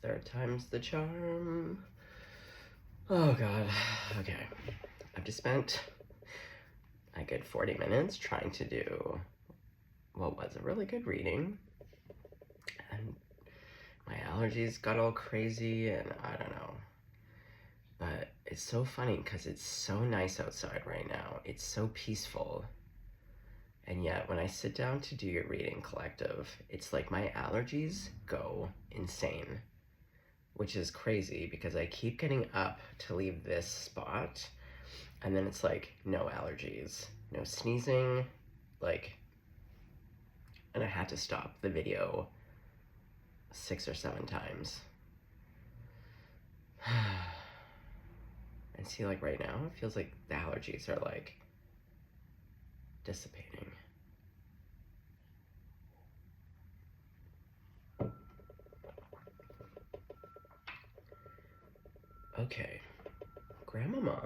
Third time's the charm. Oh God. Okay. I've just spent a good 40 minutes trying to do what was a really good reading. And my allergies got all crazy and I don't know. But it's so funny because it's so nice outside right now. It's so peaceful. And yet when I sit down to do your reading collective, it's like my allergies go insane. Which is crazy because I keep getting up to leave this spot and then it's like no allergies, no sneezing, like, and I had to stop the video 6 or 7 times. And see, like right now, it feels like the allergies are like dissipating. Okay, Grandmama.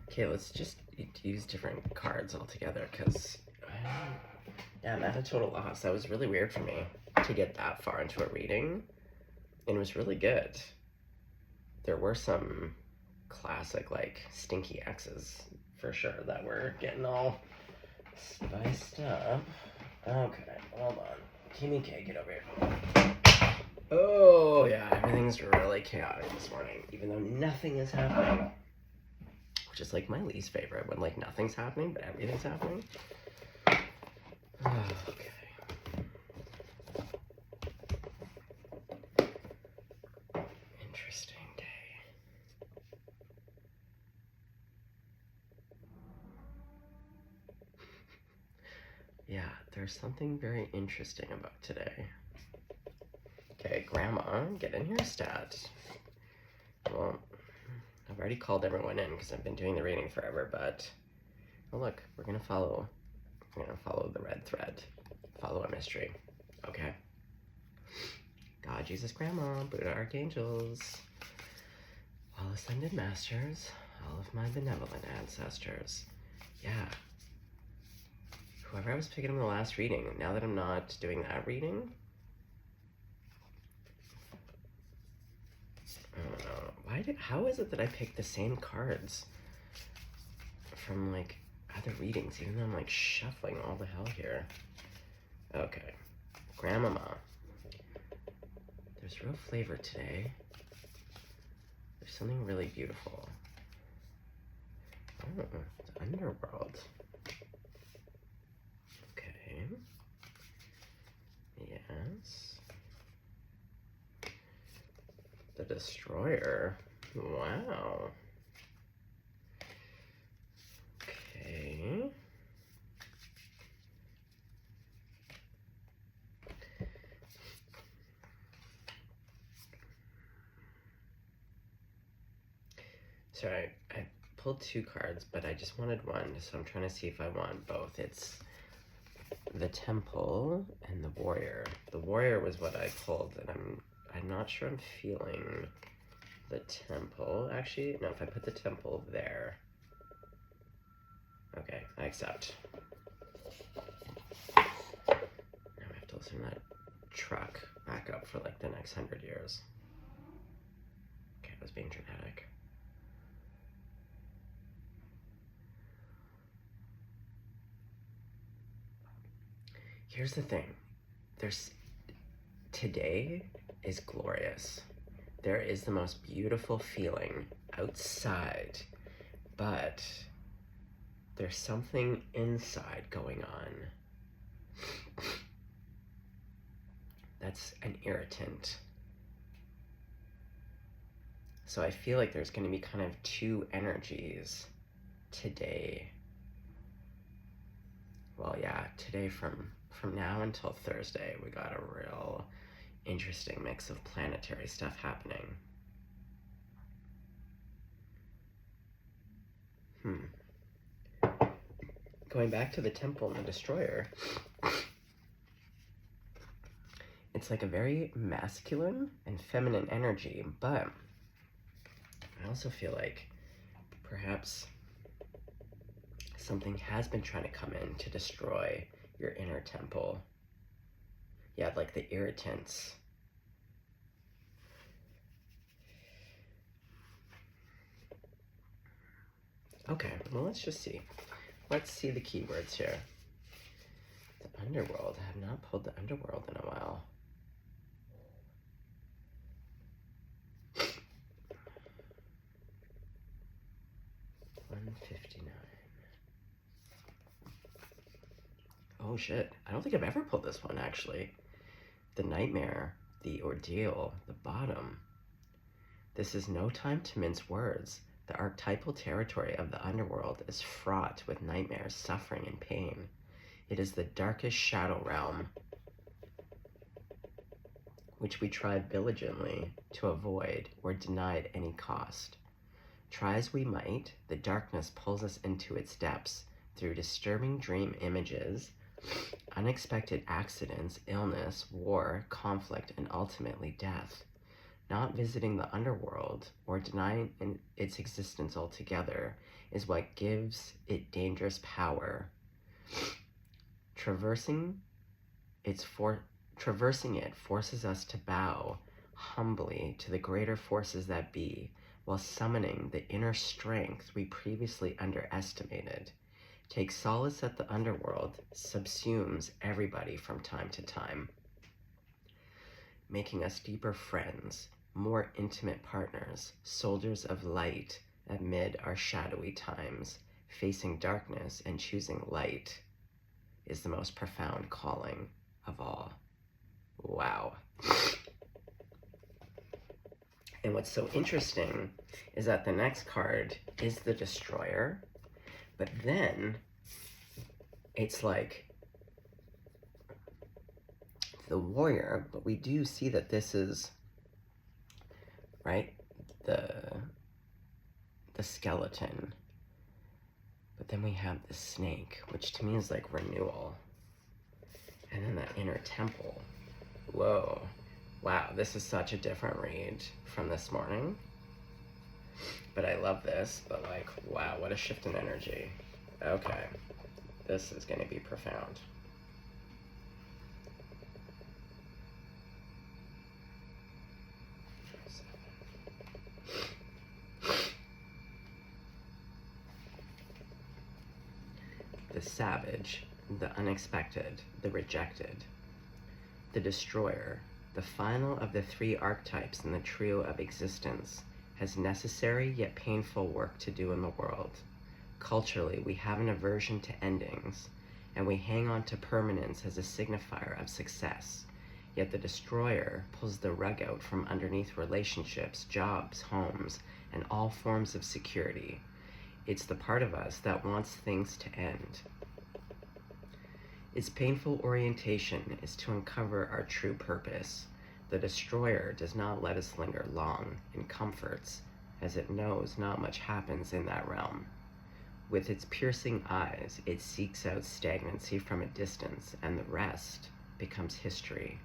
Okay, let's just use different cards altogether because yeah, I'm at a total loss. That was really weird for me to get that far into a reading, and it was really good. There were some classic, like, stinky X's for sure that were getting all spiced up. Okay, hold on. Kimmy K, get over here. Oh, yeah, everything's really chaotic this morning, even though nothing is happening. Which is, like, my least favorite, when, like, nothing's happening, but everything's happening. Okay. Interesting day. Yeah, there's something very interesting about today. Okay, Grandma, get in here, stat. Well, I've already called everyone in because I've been doing the reading forever, but oh look, we're gonna follow the red thread. Follow a mystery. Okay. God, Jesus, Grandma, Buddha, Archangels, all ascended masters, all of my benevolent ancestors. Yeah. Whoever I was picking in the last reading, now that I'm not doing that reading, I don't know. How is it that I picked the same cards from, like, other readings, even though I'm, like, shuffling all the hell here? Okay. Grandmama. There's real flavor today. There's something really beautiful. Oh, it's underworld. Okay. Yes. The destroyer. Wow. Okay. Sorry, I pulled 2 cards, but I just wanted one, so I'm trying to see if I want both. It's the Temple and the Warrior. The Warrior was what I pulled, and I'm not sure I'm feeling the Temple. Actually, no, if I put the Temple there. Okay, I accept. Now I have to listen to that truck back up for like the next 100 years. Okay, I was being dramatic. Here's the thing. Today is glorious. There is the most beautiful feeling outside, but there's something inside going on that's an irritant. So I feel like there's going to be kind of 2 energies today. Well, yeah, today from now until Thursday, we got a real interesting mix of planetary stuff happening. Going back to the Temple and the Destroyer, it's like a very masculine and feminine energy, but I also feel like perhaps something has been trying to come in to destroy your inner temple. Yeah, like the irritants. Okay, well, let's just see. Let's see the keywords here. The underworld. I have not pulled the underworld in a while. $159. Oh shit, I don't think I've ever pulled this one, actually. The nightmare, the ordeal, the bottom. This is no time to mince words. The archetypal territory of the underworld is fraught with nightmares, suffering, and pain. It is the darkest shadow realm, which we try diligently to avoid or deny at any cost. Try as we might, the darkness pulls us into its depths through disturbing dream images, unexpected accidents, illness, war, conflict, and ultimately death. Not visiting the underworld or denying its existence altogether is what gives it dangerous power. Traversing it forces us to bow humbly to the greater forces that be, while summoning the inner strength we previously underestimated. Take solace at the underworld subsumes everybody from time to time, making us deeper friends, more intimate partners, soldiers of light amid our shadowy times. Facing darkness and choosing light is the most profound calling of all. Wow. And what's so interesting is that the next card is the Destroyer, but then it's like the Warrior, but we do see that this is, right, the skeleton. But then we have the Snake, which to me is like renewal. And then that inner temple. Whoa. Wow, this is such a different read from this morning. But I love this, but like, wow, what a shift in energy. Okay, this is gonna be profound. The savage, the unexpected, the rejected. The destroyer, the final of the three archetypes in the trio of existence, has necessary yet painful work to do in the world. Culturally, we have an aversion to endings, and we hang on to permanence as a signifier of success. Yet the destroyer pulls the rug out from underneath relationships, jobs, homes, and all forms of security. It's the part of us that wants things to end. Its painful orientation is to uncover our true purpose. The destroyer does not let us linger long in comforts, as it knows not much happens in that realm. With its piercing eyes, it seeks out stagnancy from a distance, and the rest becomes history.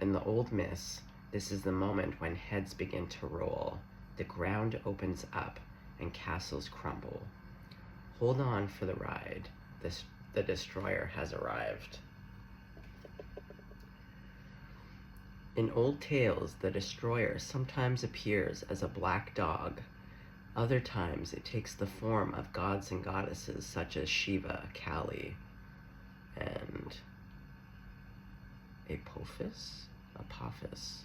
In the old myths, this is the moment when heads begin to roll, the ground opens up, and castles crumble. Hold on for the ride. The destroyer has arrived. In old tales, the destroyer sometimes appears as a black dog. Other times it takes the form of gods and goddesses such as Shiva, Kali, and Apophis? Apophis?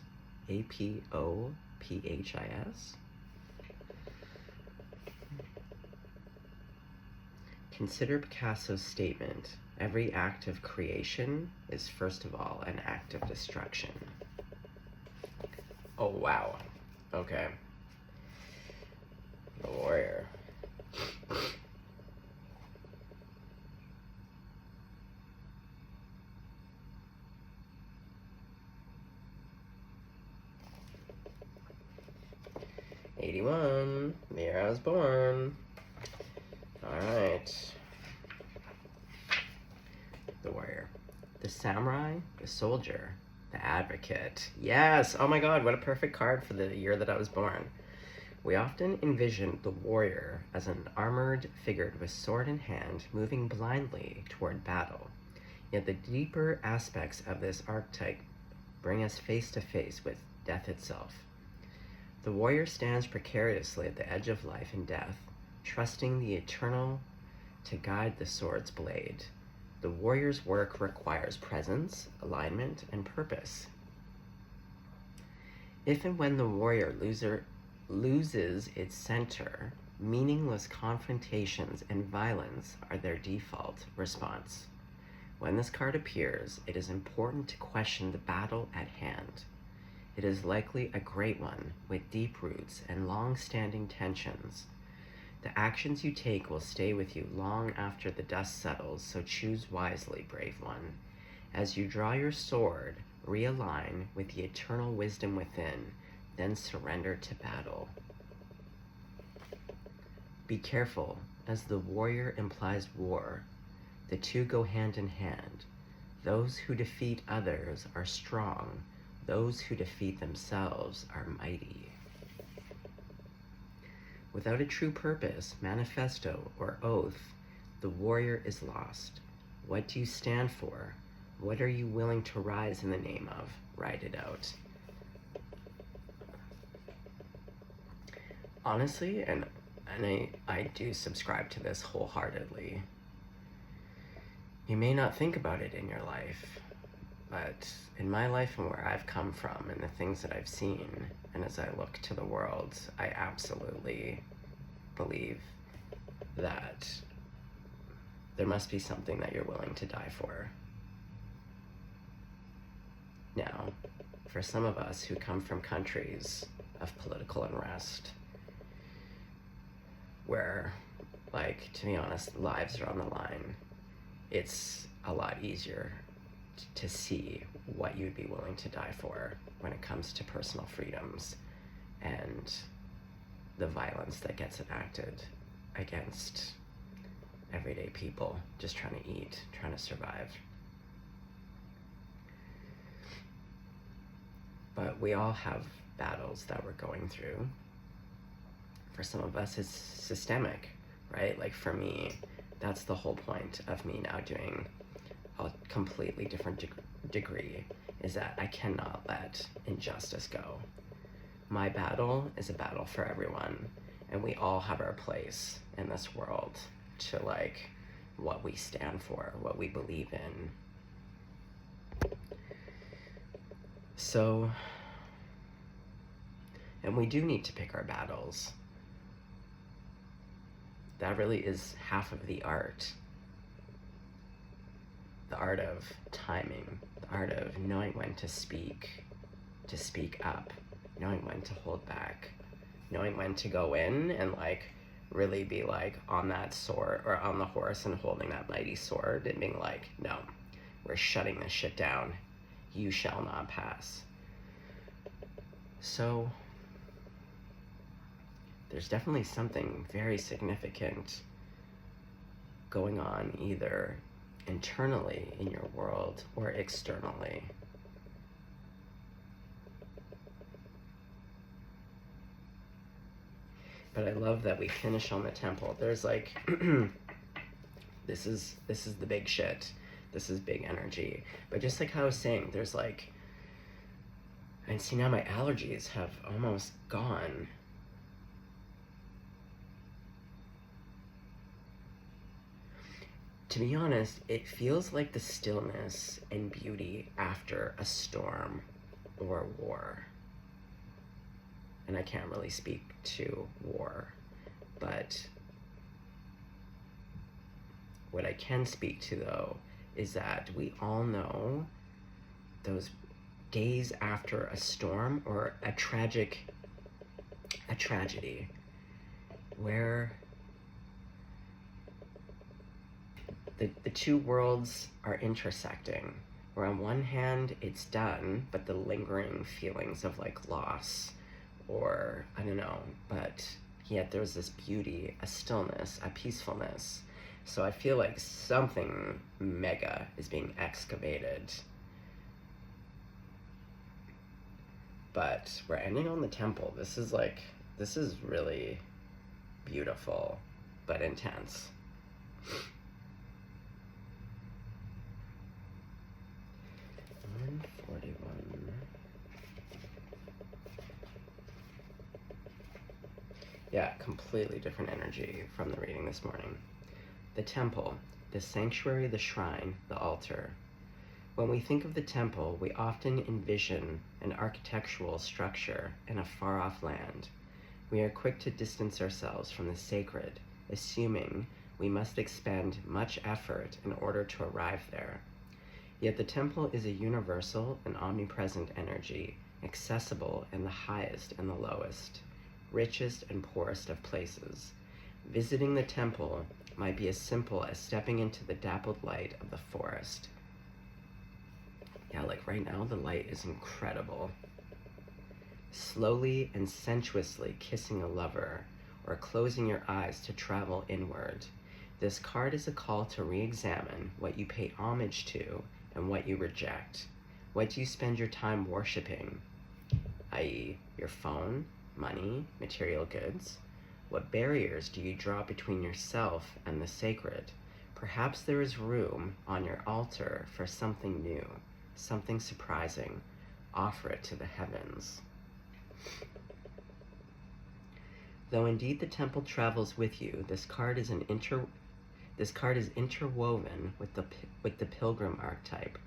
Consider Picasso's statement, every act of creation is first of all an act of destruction. Oh wow, okay. The warrior. '81, the year I was born. Alright. The warrior. The samurai, the soldier, the advocate. Yes! Oh my god, what a perfect card for the year that I was born. We often envision the warrior as an armored figure with sword in hand moving blindly toward battle. Yet the deeper aspects of this archetype bring us face to face with death itself. The warrior stands precariously at the edge of life and death, trusting the eternal to guide the sword's blade. The warrior's work requires presence, alignment, and purpose. If and when the warrior loses its center, meaningless confrontations and violence are their default response. When this card appears, it is important to question the battle at hand. It is likely a great one, with deep roots and long-standing tensions. The actions you take will stay with you long after the dust settles, so choose wisely, brave one. As you draw your sword, realign with the eternal wisdom within, then surrender to battle. Be careful, as the warrior implies war. The two go hand in hand. Those who defeat others are strong. Those who defeat themselves are mighty. Without a true purpose, manifesto, or oath, the warrior is lost. What do you stand for? What are you willing to rise in the name of? Write it out. Honestly, and I do subscribe to this wholeheartedly. You may not think about it in your life, but in my life and where I've come from and the things that I've seen, and as I look to the world, I absolutely believe that there must be something that you're willing to die for. Now, for some of us who come from countries of political unrest, where, like, to be honest, lives are on the line, it's a lot easier to see what you'd be willing to die for when it comes to personal freedoms and the violence that gets enacted against everyday people just trying to eat, trying to survive. But we all have battles that we're going through. For some of us, it's systemic, right? Like for me, that's the whole point of me now doing a completely different degree, is that I cannot let injustice go. My battle is a battle for everyone, and we all have our place in this world to like what we stand for, what we believe in. So, and we do need to pick our battles. That really is half of the art. The art of timing, the art of knowing when to speak up, knowing when to hold back, knowing when to go in and like really be like on that sword or on the horse and holding that mighty sword and being like, no, we're shutting this shit down. You shall not pass. So there's definitely something very significant going on either internally in your world or externally. But I love that we finish on the temple. There's like, this is the big shit. This is big energy. But just like how I was saying, there's like, and see now my allergies have almost gone. To be honest, it feels like the stillness and beauty after a storm or a war. And I can't really speak to war, but what I can speak to though is that we all know those days after a storm or a tragedy where the two worlds are intersecting, where on one hand it's done, but the lingering feelings of like loss or I don't know, but yet there's this beauty, a stillness, a peacefulness. So I feel like something mega is being excavated. But we're ending on the temple. This is really beautiful, but intense. Yeah, completely different energy from the reading this morning. The temple, the sanctuary, the shrine, the altar. When we think of the temple, we often envision an architectural structure in a far-off land. We are quick to distance ourselves from the sacred, assuming we must expend much effort in order to arrive there. Yet the temple is a universal and omnipresent energy, accessible in the highest and the lowest, richest and poorest of places. Visiting the temple might be as simple as stepping into the dappled light of the forest. Yeah, like right now the light is incredible. Slowly and sensuously kissing a lover, or closing your eyes to travel inward. This card is a call to re-examine what you pay homage to and what you reject. What do you spend your time worshiping, i.e. your phone, money, material goods? What barriers do you draw between yourself and the sacred? Perhaps there is room on your altar for something new, something surprising. Offer it to the heavens. Though indeed the temple travels with you, this card is interwoven with the pilgrim archetype.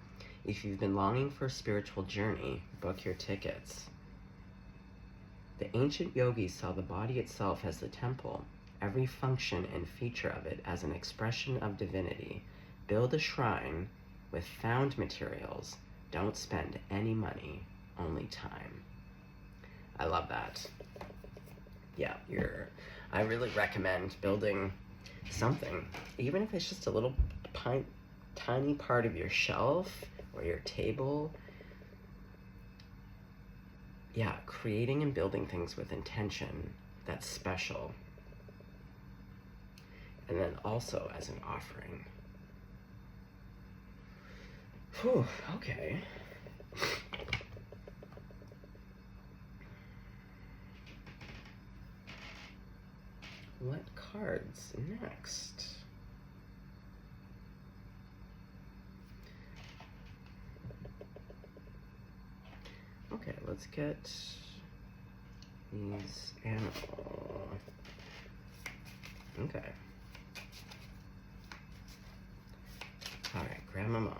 If you've been longing for a spiritual journey, book your tickets. The ancient yogis saw the body itself as the temple, every function and feature of it as an expression of divinity. Build a shrine with found materials. Don't spend any money, only time. I love that. Yeah, I really recommend building something, even if it's just a little tiny part of your shelf or your table. Yeah, creating and building things with intention, that's special. And then also as an offering. Whew, okay. What cards next? Okay, let's get these animal. Okay. All right, Grandmama.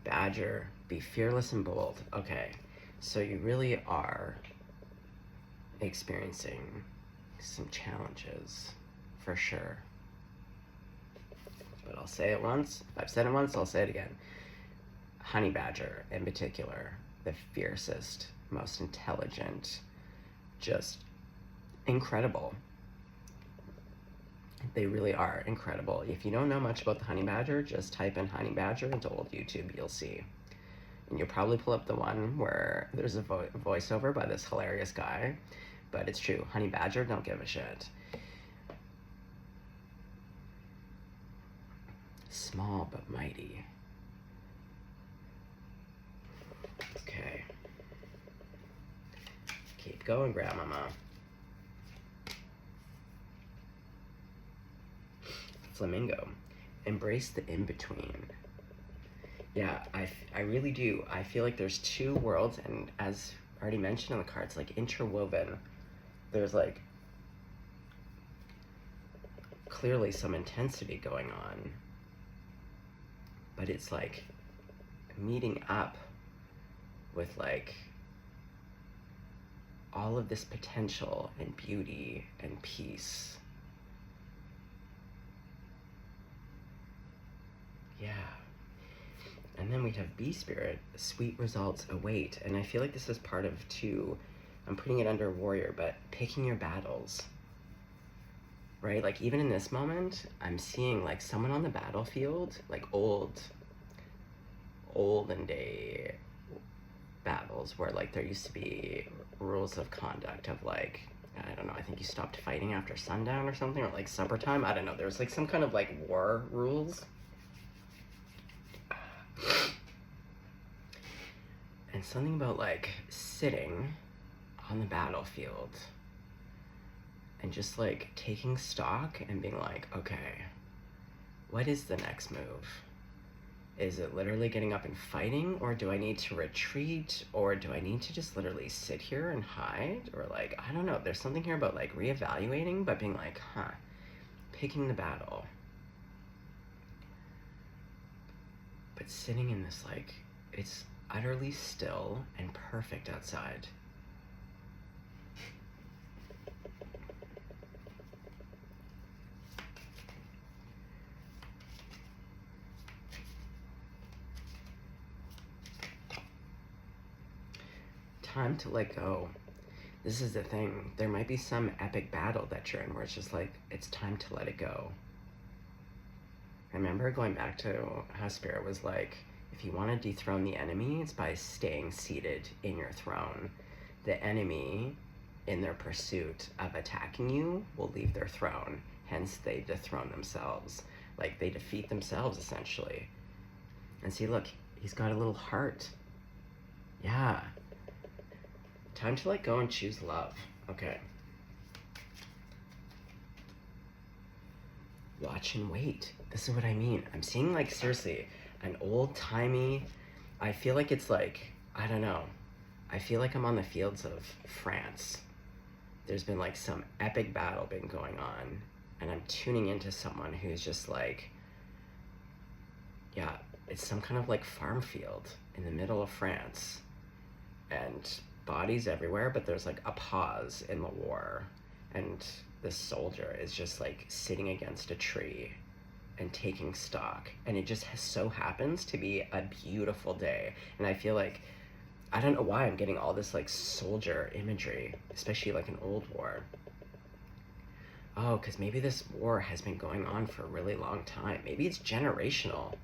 Badger, be fearless and bold. Okay, so you really are experiencing some challenges, for sure. But I'll say it once. If I've said it once, I'll say it again. Honey badger, in particular, the fiercest, most intelligent, just incredible. They really are incredible. If you don't know much about the honey badger, just type in honey badger into old YouTube, you'll see. And you'll probably pull up the one where there's a voiceover by this hilarious guy, but it's true. Honey badger, don't give a shit. Small but mighty. Okay. Keep going, Grandmama. Flamingo. Embrace the in-between. Yeah, I really do. I feel like there's two worlds, and as already mentioned in the cards, like interwoven, there's like clearly some intensity going on, but it's like meeting up with like all of this potential and beauty and peace. Yeah. And then we have Bee Spirit, sweet results await. And I feel like this is part of two, I'm putting it under warrior, but picking your battles, right? Like even in this moment, I'm seeing like someone on the battlefield, like olden day battles where like there used to be rules of conduct of like, I don't know, I think you stopped fighting after sundown or something, or like supper time. I don't know. There was like some kind of like war rules. And something about like sitting on the battlefield and just like taking stock and being like, okay, what is the next move? Is it literally getting up and fighting, or do I need to retreat, or do I need to just literally sit here and hide? Or like, I don't know, there's something here about like reevaluating, but being like, picking the battle. But sitting in this, like, it's utterly still and perfect outside. Time to let go. This is the thing. There might be some epic battle that you're in where it's just like, it's time to let it go. Remember going back to how Spirit was like, if you want to dethrone the enemy, it's by staying seated in your throne. The enemy, in their pursuit of attacking you, will leave their throne. Hence, they dethrone themselves. Like, they defeat themselves, essentially. And see, look, he's got a little heart. Yeah. Time to let go and choose love. Okay. Watch and wait. This is what I mean. I'm seeing, like, seriously, an old-timey, I feel like it's like, I don't know. I feel like I'm on the fields of France. There's been like some epic battle been going on, and I'm tuning into someone who's just like, yeah, it's some kind of like farm field in the middle of France, and bodies everywhere, but there's like a pause in the war, and this soldier is just like sitting against a tree and taking stock, and it just so happens to be a beautiful day. And I feel like, I don't know why I'm getting all this like soldier imagery, especially like an old war. Oh, because maybe this war has been going on for a really long time. Maybe it's generational.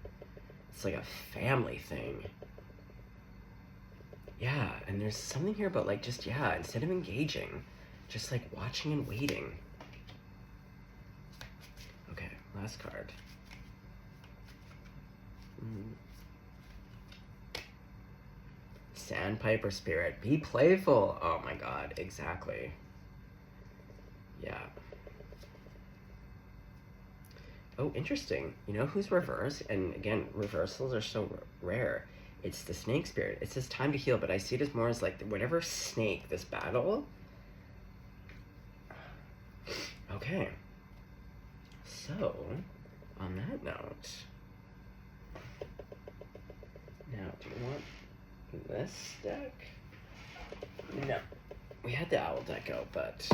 It's like a family thing. Yeah, and there's something here about like just, yeah, instead of engaging, just like watching and waiting. Okay, last card. Sandpiper Spirit, be playful. Oh my god, exactly. Yeah. Oh, interesting. You know who's reversed? And again, reversals are so rare. It's the snake spirit. It says time to heal, but I see it as more as like whatever snake this battle. Okay. So, on that note, now do you want this deck? No. We had the owl deck out, but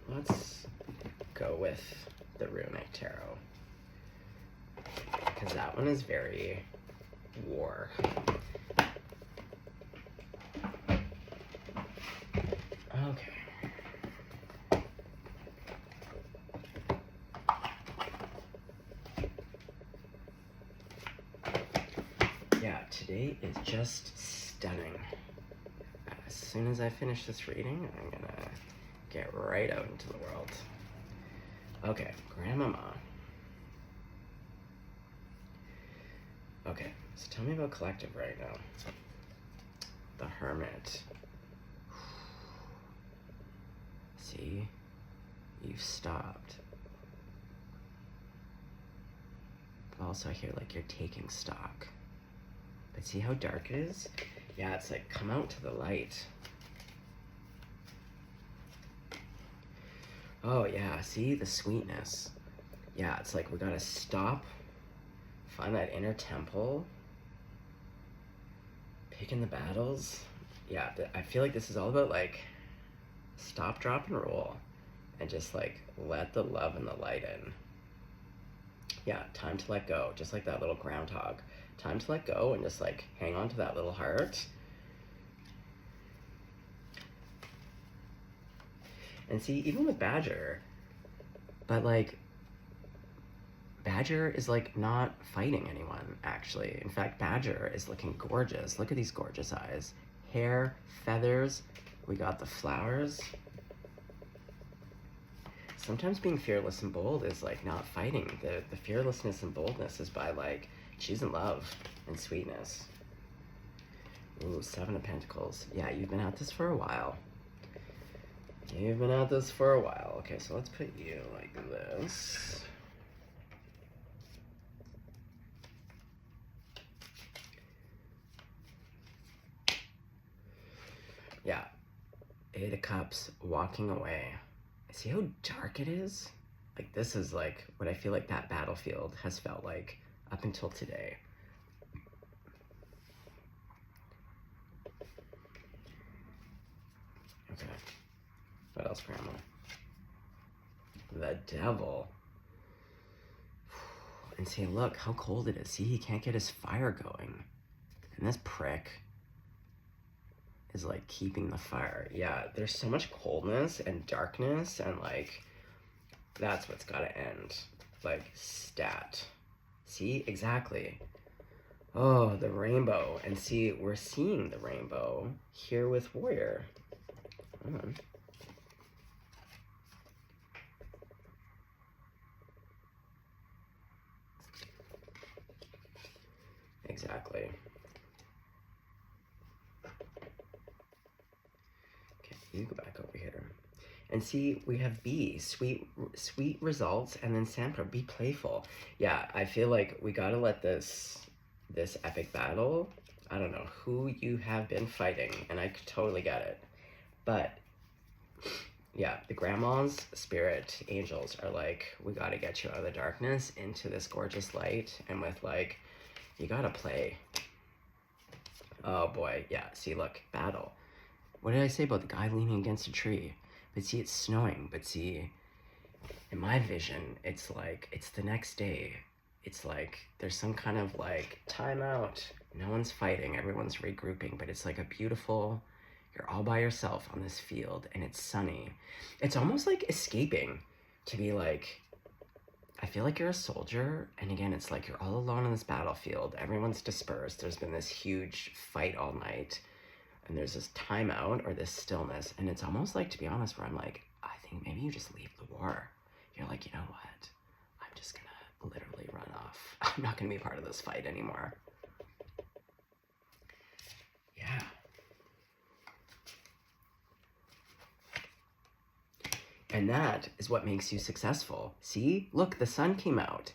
let's go with the Runic Tarot, because that one is very war. Okay. Yeah, today is just stunning. As soon as I finish this reading, I'm gonna get right out into the world. Okay, Grandmama. Okay, so tell me about collective right now. The Hermit. See? You've stopped. But also I hear like you're taking stock. But see how dark it is? Yeah, it's like, come out to the light. Oh yeah, see the sweetness. Yeah, it's like we gotta stop, find that inner temple, picking the battles. Yeah, I feel like this is all about like, stop, drop, and roll, and just like, let the love and the light in. Yeah, time to let go, just like that little groundhog. Time to let go and just like hang on to that little heart. And see, even with Badger, but like, Badger is like not fighting anyone, actually. In fact, Badger is looking gorgeous. Look at these gorgeous eyes. Hair, feathers, we got the flowers. Sometimes being fearless and bold is like not fighting. The fearlessness and boldness is by like choosing love and sweetness. Ooh, 7 of Pentacles. Yeah, you've been at this for a while. You've been at this for a while. Okay, so let's put you like this. Eight of Cups walking away. See how dark it is? Like, this is like what I feel like that battlefield has felt like up until today. Okay. What else, Grandma? The Devil. And see, look how cold it is. See, he can't get his fire going. And this prick is like keeping the fire. Yeah, there's so much coldness and darkness, and like, that's what's gotta end. Like, stat. See, exactly. Oh, the rainbow. And see, we're seeing the rainbow here with Warrior. Hold on. Exactly. Okay, you go back over here. And see, we have B, sweet results, and then Sampra, be playful. Yeah, I feel like we gotta let this epic battle, I don't know who you have been fighting, and I totally get it. But, yeah, the grandma's spirit angels are like, we gotta get you out of the darkness into this gorgeous light, and with like, you gotta play. Oh boy, yeah, see, look, battle. What did I say about the guy leaning against a tree? But see, it's snowing. But see, in my vision, it's like, it's the next day. It's like, there's some kind of like timeout. No one's fighting, everyone's regrouping, but it's like a beautiful, you're all by yourself on this field and it's sunny. It's almost like escaping to be like, I feel like you're a soldier. And again, it's like you're all alone on this battlefield. Everyone's dispersed. There's been this huge fight all night. And there's this timeout or this stillness, and it's almost like, to be honest, where I'm like, I think maybe you just leave the war. You're like, you know what? I'm just gonna literally run off. I'm not gonna be part of this fight anymore. Yeah. And that is what makes you successful. See? Look, the sun came out.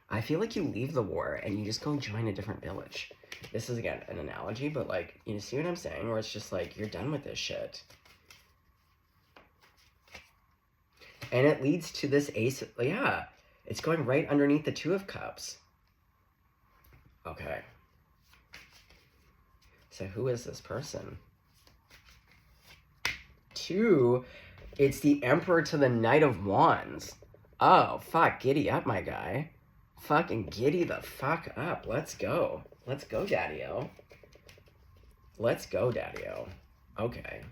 I feel like you leave the war and you just go join a different village. This is, again, an analogy, but, like, you see what I'm saying? Where it's just, like, you're done with this shit. And it leads to this ace. Yeah, it's going right underneath the Two of Cups. Okay. So who is this person? Two, it's the Emperor to the Knight of Wands. Oh, fuck, giddy up, my guy. Fucking giddy the fuck up. Let's go. Let's go, Daddy-O. Let's go, Daddy-O. Okay.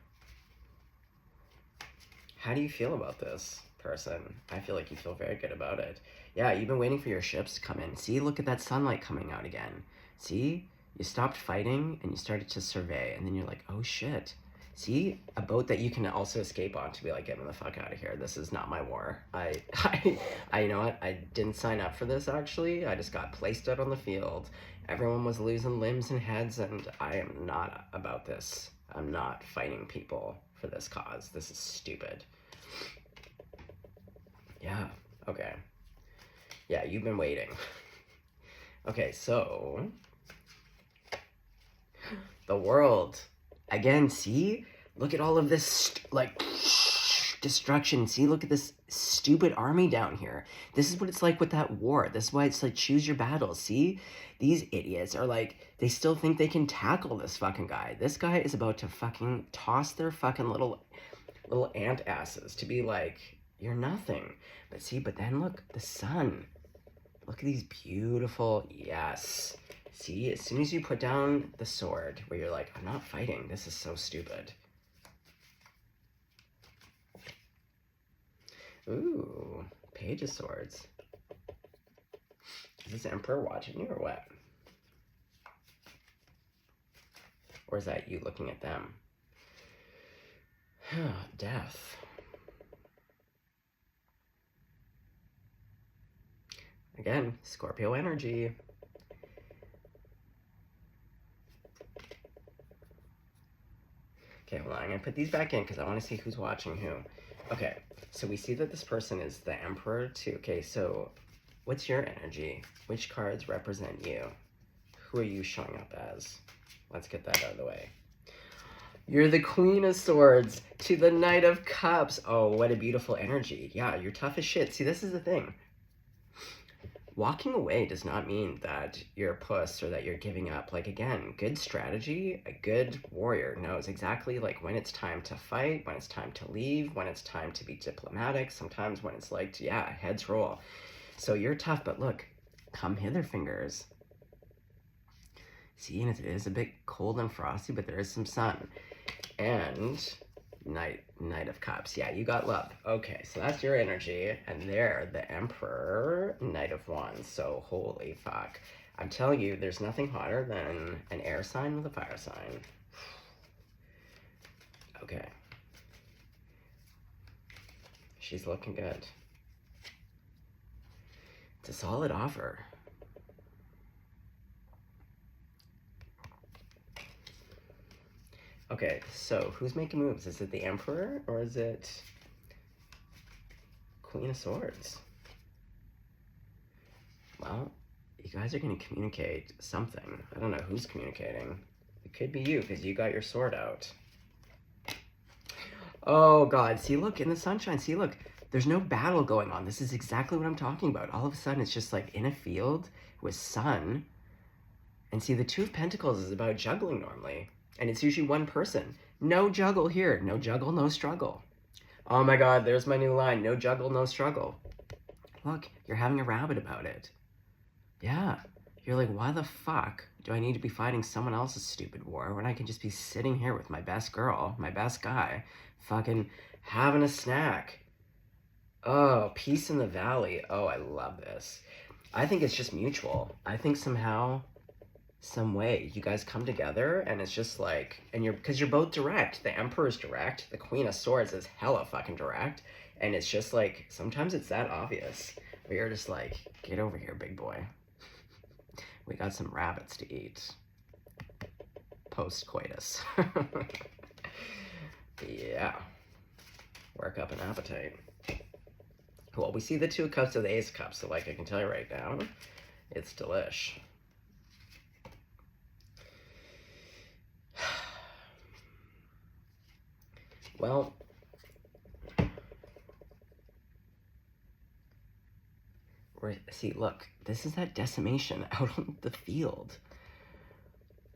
How do you feel about this person? I feel like you feel very good about it. Yeah, you've been waiting for your ships to come in. See, look at that sunlight coming out again. See? You stopped fighting and you started to survey. And then you're like, oh shit. See? A boat that you can also escape on to be like, get me the fuck out of here. This is not my war. I you know what? I didn't sign up for this, actually. I just got placed out on the field. Everyone was losing limbs and heads, and I am not about this. I'm not fighting people for this cause. This is stupid. Yeah, okay. Yeah, you've been waiting. Okay, so... the world. Again, see? Look at all of this, like, destruction. See, look at this stupid army down here. This is what it's like with that war. This is why it's like, choose your battles. See? These idiots are like, they still think they can tackle this fucking guy. This guy is about to fucking toss their fucking little ant asses to be like, you're nothing. But see, but then look, the sun. Look at these beautiful, yes. See, as soon as you put down the sword, where you're like, I'm not fighting, this is so stupid. Ooh, Page of Swords. Is this Emperor watching you or what? Or is that you looking at them? Death. Again, Scorpio energy. Okay, hold on. I'm going to put these back in because I want to see who's watching who. Okay, so we see that this person is the Emperor too. Okay, so what's your energy? Which cards represent you? Who are you showing up as? Let's get that out of the way. You're the Queen of Swords to the Knight of Cups. Oh, what a beautiful energy. Yeah, you're tough as shit. See, this is the thing. Walking away does not mean that you're a puss or that you're giving up. Like, again, good strategy, a good warrior knows exactly, like, when it's time to fight, when it's time to leave, when it's time to be diplomatic, sometimes when it's like, yeah, heads roll. So you're tough, but look, come hither, fingers. See, and it is a bit cold and frosty, but there is some sun. And Knight of Cups. Yeah, you got love. Okay, so that's your energy. And there, the Emperor, Knight of Wands. So, holy fuck. I'm telling you, there's nothing hotter than an air sign with a fire sign. Okay. She's looking good. It's a solid offer. Okay, so who's making moves? Is it the Emperor or is it Queen of Swords? Well, you guys are going to communicate something. I don't know who's communicating. It could be you because you got your sword out. Oh, God. See, look, in the sunshine. See, look, there's no battle going on. This is exactly what I'm talking about. All of a sudden, it's just like in a field with sun. And see, the Two of Pentacles is about juggling normally. And it's usually one person. No juggle here. No juggle, no struggle. Oh, my God. There's my new line. No juggle, no struggle. Look, you're having a rabbit about it. Yeah. You're like, why the fuck do I need to be fighting someone else's stupid war when I can just be sitting here with my best girl, my best guy, fucking having a snack? Oh, peace in the valley. Oh, I love this. I think it's just mutual. I think somehow, some way, you guys come together and it's just like, and because you're both direct. The Emperor's direct. The Queen of Swords is hella fucking direct. And it's just like, sometimes it's that obvious. Where you're just like, get over here, big boy. We got some rabbits to eat. Post-coitus. Yeah. Work up an appetite. Well, we see the Two of Cups to the Ace of Cups, so like I can tell you right now, it's delish. Well, see, look, this is that decimation out on the field.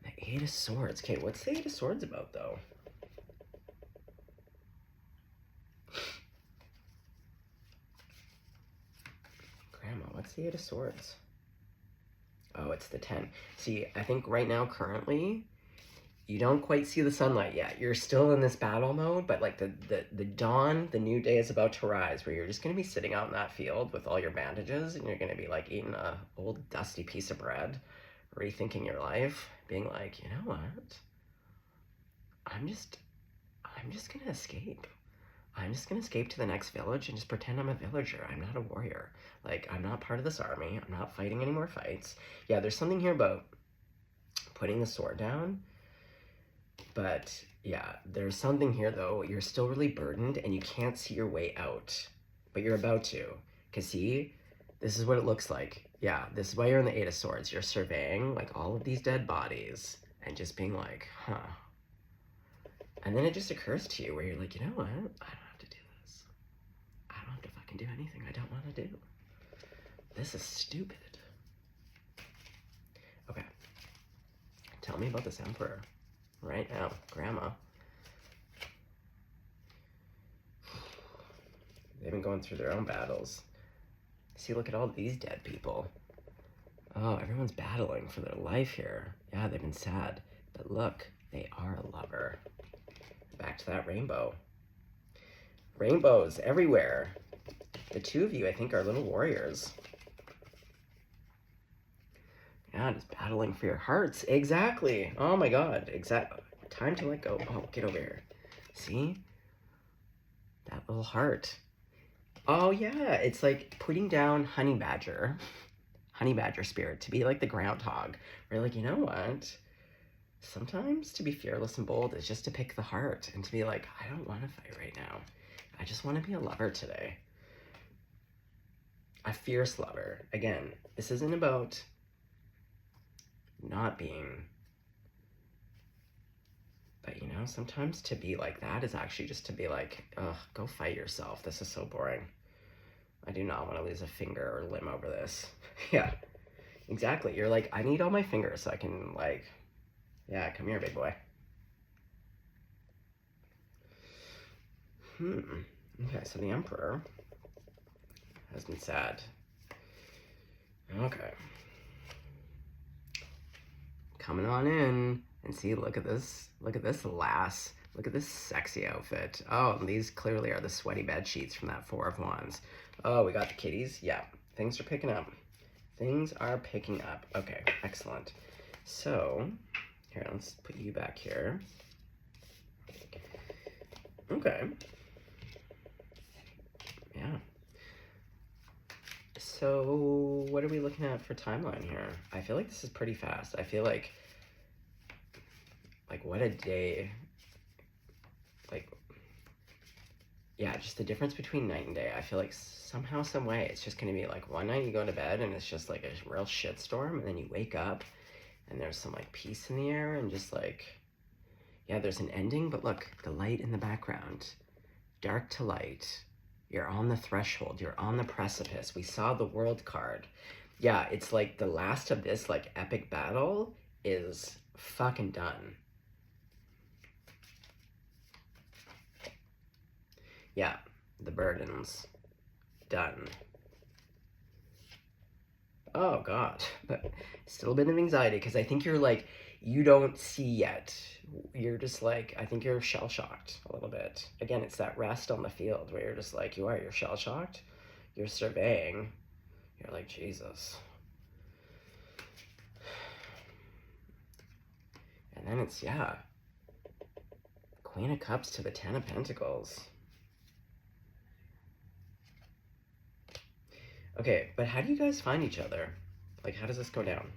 The Eight of Swords. Okay, what's the Eight of Swords about, though? Grandma, what's the Eight of Swords? Oh, it's the 10. See, I think right now, currently, you don't quite see the sunlight yet. You're still in this battle mode, but like the dawn, the new day is about to rise, where you're just going to be sitting out in that field with all your bandages, and you're going to be like eating a old dusty piece of bread, rethinking your life, being like, you know what? I'm just going to escape. I'm just going to escape to the next village and just pretend I'm a villager. I'm not a warrior. Like, I'm not part of this army. I'm not fighting any more fights. Yeah, there's something here about putting the sword down. But yeah, there's something here though. You're still really burdened and you can't see your way out. But you're about to. Because see, this is what it looks like. Yeah, this is why you're in the Eight of Swords. You're surveying like all of these dead bodies and just being like, huh. And then it just occurs to you where you're like, you know what? I don't have to do this. I don't have to fucking do anything I don't want to do. This is stupid. Okay. Tell me about this Emperor. Right now, Grandma. They've been going through their own battles. See, look at all these dead people. Oh, everyone's battling for their life here. Yeah, they've been sad. But look, they are a lover. Back to that rainbow. Rainbows everywhere. The two of you, I think, are little warriors. Yeah, just battling for your hearts. Exactly. Oh my God. Exactly. Time to let go. Oh, get over here. See? That little heart. Oh yeah, it's like putting down honey badger spirit to be like the groundhog. Where you're like, you know what? Sometimes to be fearless and bold is just to pick the heart and to be like, I don't want to fight right now. I just want to be a lover today. A fierce lover. Again, this isn't about not being But you know, sometimes to be like that is actually just to be like, ugh, go fight yourself. This is so boring. I do not want to lose a finger or limb over this. Yeah, exactly. You're like, I need all my fingers so I can, like, yeah, come here, big boy. Okay, so the Emperor has been sad. Okay. Coming on in and see, look at this lass. Look at this sexy outfit. Oh, and these clearly are the sweaty bed sheets from that Four of Wands. Oh, we got the kitties. Yeah, things are picking up. Things are picking up. Okay, excellent. So, here, let's put you back here. Okay. Yeah. So, what are we looking at for timeline here? I feel like this is pretty fast. I feel like what a day. Like, yeah, just the difference between night and day. I feel like somehow, some way, it's just going to be like one night you go to bed and it's just like a real shitstorm, and then you wake up and there's some like peace in the air and just like, yeah, there's an ending, but look, the light in the background, dark to light. You're on the threshold. You're on the precipice. We saw the world card. Yeah, it's like the last of this like epic battle is fucking done. Yeah, the burden's done. Oh God, but still a bit of anxiety because I think you're like, you don't see yet. You're just like, I think you're shell-shocked a little bit. Again, it's that rest on the field where you're just like, you're shell-shocked. You're surveying. You're like, Jesus. And then it's, yeah, Queen of Cups to the Ten of Pentacles. Okay, but how do you guys find each other? Like, how does this go down?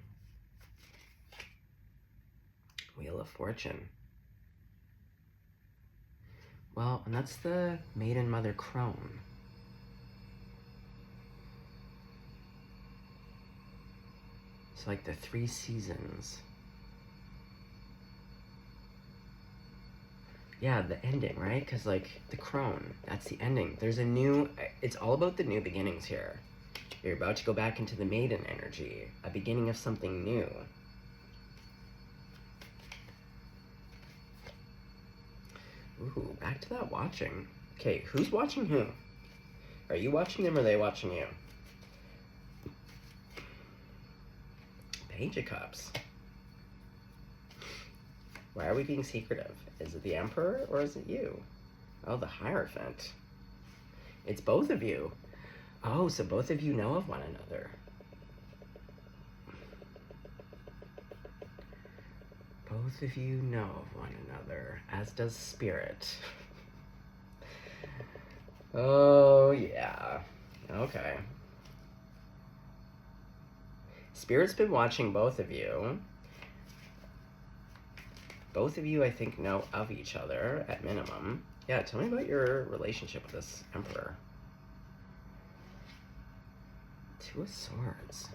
Wheel of Fortune. Well, and that's the Maiden Mother Crone. It's like the 3 seasons. Yeah, the ending, right? Because, like, the Crone, that's the ending. There's a new, it's all about the new beginnings here. You're about to go back into the Maiden energy, a beginning of something new. Ooh, back to that watching. Okay, who's watching who? Are you watching them or are they watching you? Page of Cups. Why are we being secretive? Is it the Emperor or is it you? Oh, the Hierophant. It's both of you. Oh, so both of you know of one another. Both of you know of one another, as does Spirit. Oh, yeah. Okay. Spirit's been watching both of you. Both of you, I think, know of each other, at minimum. Yeah, tell me about your relationship with this Emperor. Two of Swords.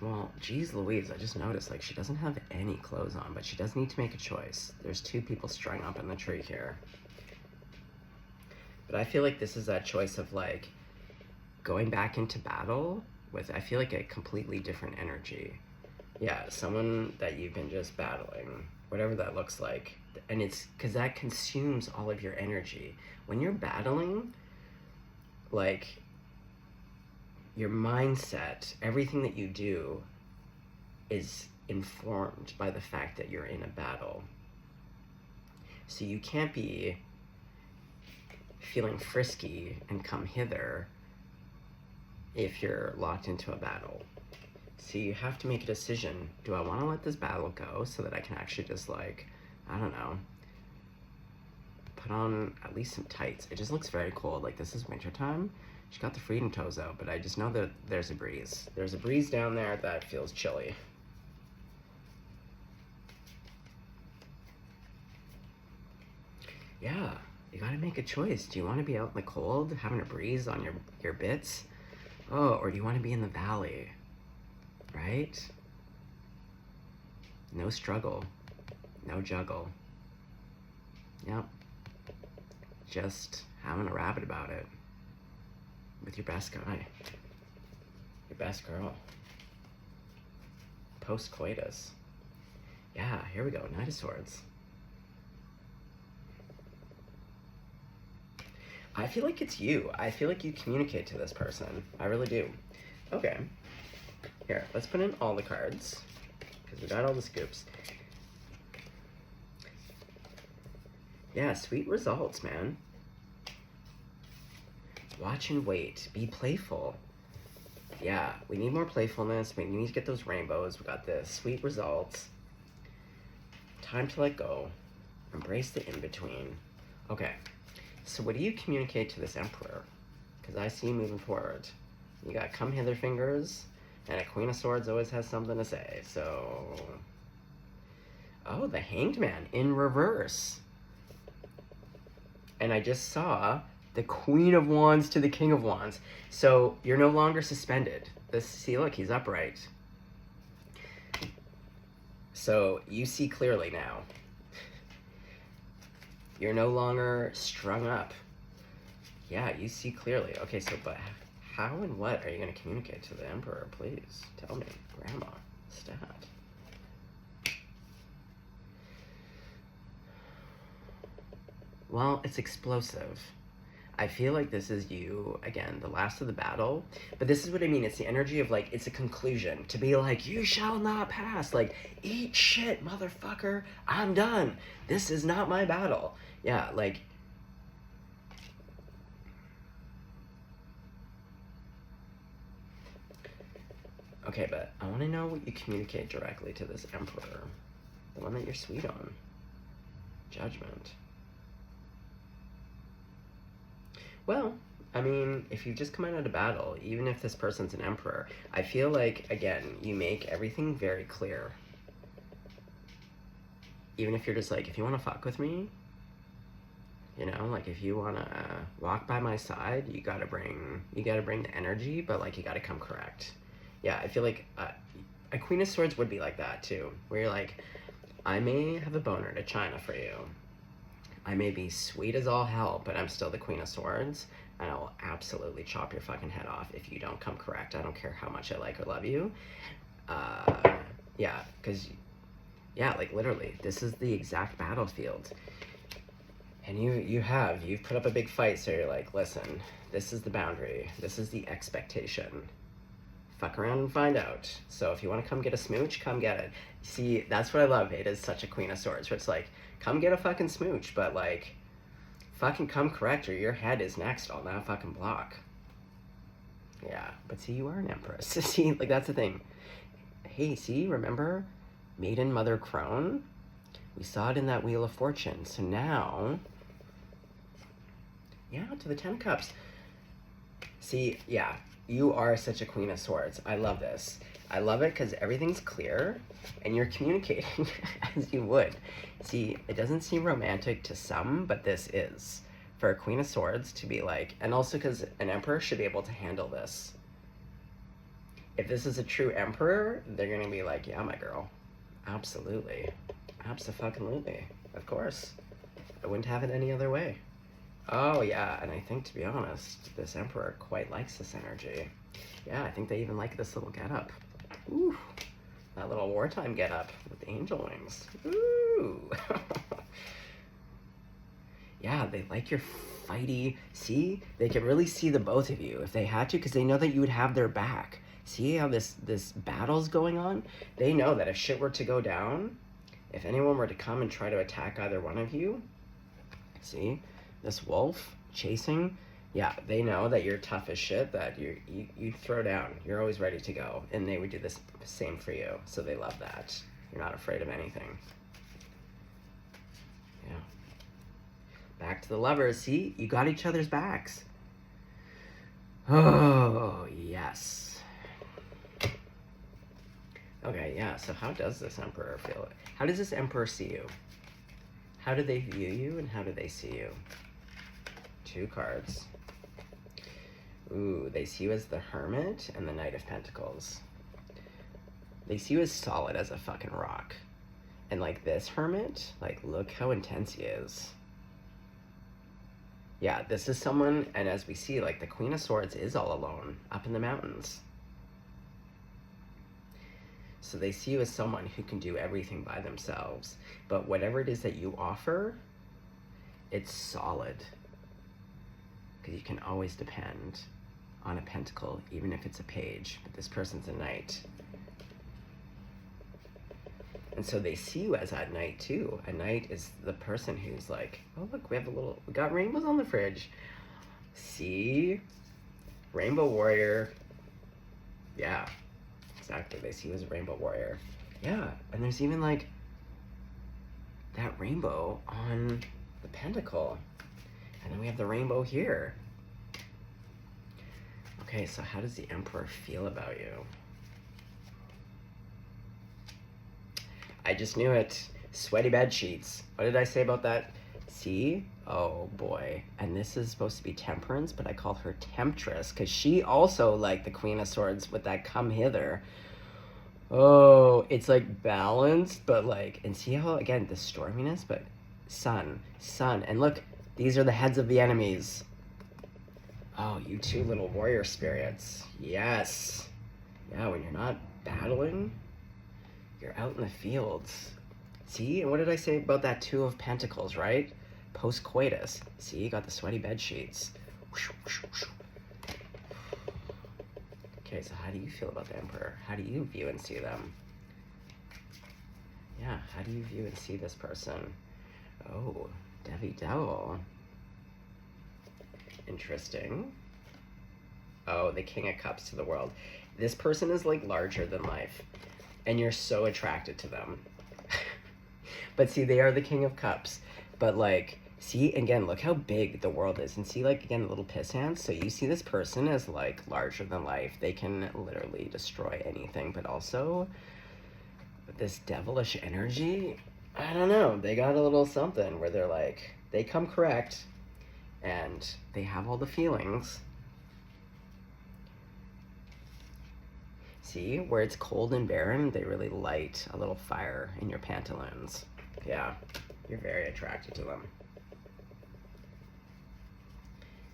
Well, geez Louise, I just noticed, like, she doesn't have any clothes on, but she does need to make a choice. There's 2 people strung up in the tree here. But I feel like this is that choice of, like, going back into battle with, I feel like, a completely different energy. Yeah, someone that you've been just battling, whatever that looks like. And it's because that consumes all of your energy. When you're battling, like, your mindset, everything that you do is informed by the fact that you're in a battle. So you can't be feeling frisky and come hither if you're locked into a battle. So you have to make a decision. Do I want to let this battle go so that I can actually just, like, I don't know, put on at least some tights. It just looks very cold. Like, this is wintertime. She got the freedom toes out, but I just know that there's a breeze. There's a breeze down there that feels chilly. Yeah, You gotta make a choice. Do you want to be out in the cold, having a breeze on your bits? Oh, or do you want to be in the valley? Right? No struggle. No juggle. Yep. Just having a rabbit about it. With your best guy. Your best girl. Post-coitus. Yeah, here we go. Knight of Swords. I feel like it's you. I feel like you communicate to this person. I really do. Okay. Here, let's put in all the cards. Because we got all the scoops. Yeah, sweet results, man. Watch and wait. Be playful. Yeah, we need more playfulness. We need to get those rainbows. We got the sweet results. Time to let go. Embrace the in-between. Okay. So what do you communicate to this emperor? Because I see you moving forward. You got come hither fingers, and a Queen of Swords always has something to say. So, oh, the Hanged Man in reverse. And I just saw the Queen of Wands to the King of Wands. So you're no longer suspended. See, look, he's upright. So you see clearly now. You're no longer strung up. Yeah, you see clearly. Okay, so but how and what are you going to communicate to the Emperor? Please tell me, Grandma. Stat. Well, it's explosive. I feel like this is you, again, the last of the battle. But this is what I mean. It's the energy of, like, it's a conclusion. To be like, you shall not pass. Like, eat shit, motherfucker. I'm done. This is not my battle. Yeah, like... Okay, but I want to know what you communicate directly to this Emperor. The one that you're sweet on. Judgment. Well, I mean, if you just come out of battle, even if this person's an emperor, I feel like, again, you make everything very clear. Even if you're just like, if you want to fuck with me, you know, like if you want to walk by my side, you gotta bring the energy, but like you gotta come correct. Yeah, I feel like a Queen of Swords would be like that too, where you're like, I may have a boner to China for you. I may be sweet as all hell, but I'm still the Queen of Swords, and I will absolutely chop your fucking head off if you don't come correct. I don't care how much I like or love you. Yeah, because, yeah, like literally, this is the exact battlefield. And you've put up a big fight, so you're like, listen, this is the boundary. This is the expectation. Fuck around and find out. So if you want to come get a smooch, come get it. See, that's what I love. Ada's such a Queen of Swords, where it's like, come get a fucking smooch, but like, fucking come correct or your head is next on that fucking block. Yeah, but see, you are an empress. See, like, that's the thing. Hey, see, remember Maiden Mother Crone? We saw it in that Wheel of Fortune. So now, yeah, to the 10 of Cups. See, yeah, you are such a Queen of Swords. I love this. I love it because everything's clear and you're communicating as you would. See, it doesn't seem romantic to some, but this is. For a Queen of Swords to be like, and also because an Emperor should be able to handle this. If this is a true Emperor, they're going to be like, yeah, my girl. Absolutely. Abso-fucking-lutely. Of course. I wouldn't have it any other way. Oh, yeah, and I think, to be honest, this Emperor quite likes this energy. Yeah, I think they even like this little getup. Ooh, that little wartime getup with the angel wings. Ooh. Yeah, they like your fighty... See? They can really see the both of you if they had to, because they know that you would have their back. See how this battle's going on? They know that if shit were to go down, if anyone were to come and try to attack either one of you, see? This wolf chasing, yeah, they know that you're tough as shit, that you throw down. You're always ready to go. And they would do the same for you. So they love that. You're not afraid of anything. Yeah. Back to the lovers. See? You got each other's backs. Oh, yes. Okay, yeah. So how does this Emperor feel? How does this Emperor see you? How do they view you and how do they see you? 2 cards. Ooh, they see you as the Hermit and the Knight of Pentacles. They see you as solid as a fucking rock. And like this Hermit, like look how intense he is. Yeah, this is someone, and as we see, like the Queen of Swords is all alone up in the mountains. So they see you as someone who can do everything by themselves. But whatever it is that you offer, it's solid. Because you can always depend on a pentacle, even if it's a page. But this person's a knight. And so they see you as a knight too. A knight is the person who's like, oh look, we got rainbows on the fridge. See? Rainbow warrior. Yeah, exactly. They see you as a rainbow warrior. Yeah, and there's even like that rainbow on the pentacle. And then we have the rainbow here. Okay, so how does the Emperor feel about you? I just knew it. Sweaty bed sheets. What did I say about that? See? Oh boy. And this is supposed to be Temperance, but I call her Temptress because she also, like the Queen of Swords with that come hither. Oh, it's like balanced, but like, and see how, again, the storminess, but sun. And look, these are the heads of the enemies. Oh, you 2 little warrior spirits. Yes. Yeah, when you're not battling, you're out in the fields. See? And what did I say about that 2 of Pentacles, right? Post-coitus. See? You got the sweaty bed sheets. Okay, so how do you feel about the Emperor? How do you view and see them? Yeah, how do you view and see this person? Oh, Devi Devil. Interesting. Oh, the King of Cups to the world. This person is like larger than life. And you're so attracted to them. But see, they are the King of Cups. But like, see, again, look how big the world is. And see, like, again, the little piss hands. So you see this person as like larger than life. They can literally destroy anything. But also, with this devilish energy, I don't know. They got a little something where they're like, they come correct. And they have all the feelings. See, where it's cold and barren, they really light a little fire in your pantaloons. Yeah, you're very attracted to them.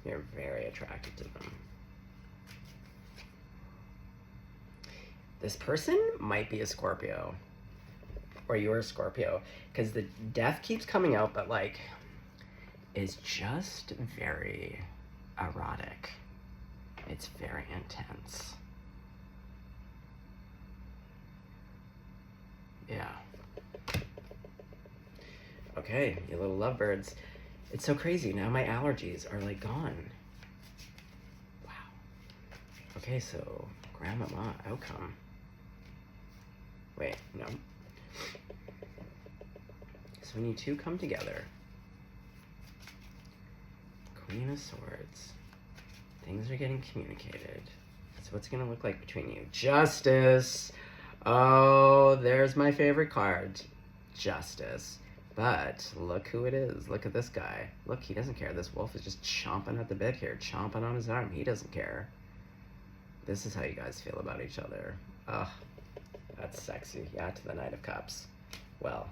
You're very attracted to them. This person might be a Scorpio. Or you're a Scorpio. Because the death keeps coming out, but like, is just very erotic. It's very intense. Yeah. Okay, you little lovebirds. It's so crazy. Now my allergies are like gone. Wow. Okay, so grandmama outcome. Wait, no. So when you 2 come together, Queen of Swords, things are getting communicated. So what's gonna look like between you? Justice. Oh, there's my favorite card. Justice. But look who it is. Look at this guy. Look, he doesn't care. This wolf is just chomping at the bit here, chomping on his arm. He doesn't care. This is how you guys feel about each other. Ugh, that's sexy. Yeah, to the Knight of Cups. Well.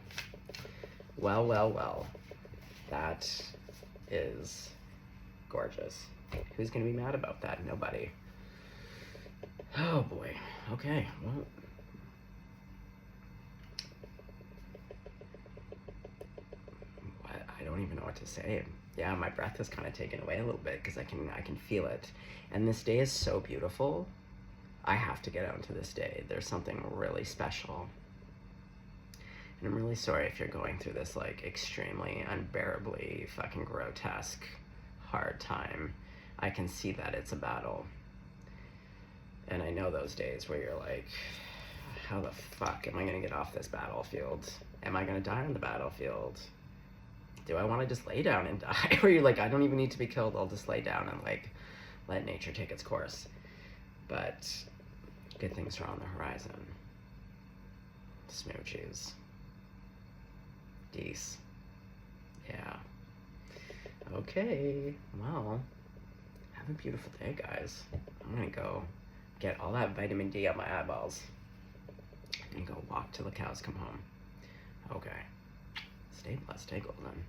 That is gorgeous. Who's gonna be mad about that? Nobody. Oh boy. Okay, well. I don't even know what to say. Yeah, my breath is kind of taken away a little bit because I can feel it. And this day is so beautiful. I have to get out into this day. There's something really special. And I'm really sorry if you're going through this like extremely unbearably fucking grotesque hard time. I can see that it's a battle. And I know those days where you're like, how the fuck am I gonna get off this battlefield? Am I gonna die on the battlefield? Do I want to just lay down and die? Or you're like, I don't even need to be killed. I'll just lay down and like let nature take its course. But good things are on the horizon. Smoochies. Geese. Yeah. Okay, well, have a beautiful day, guys. I'm gonna go get all that vitamin D out my eyeballs and go walk till the cows come home. Okay. Stay blessed, stay golden.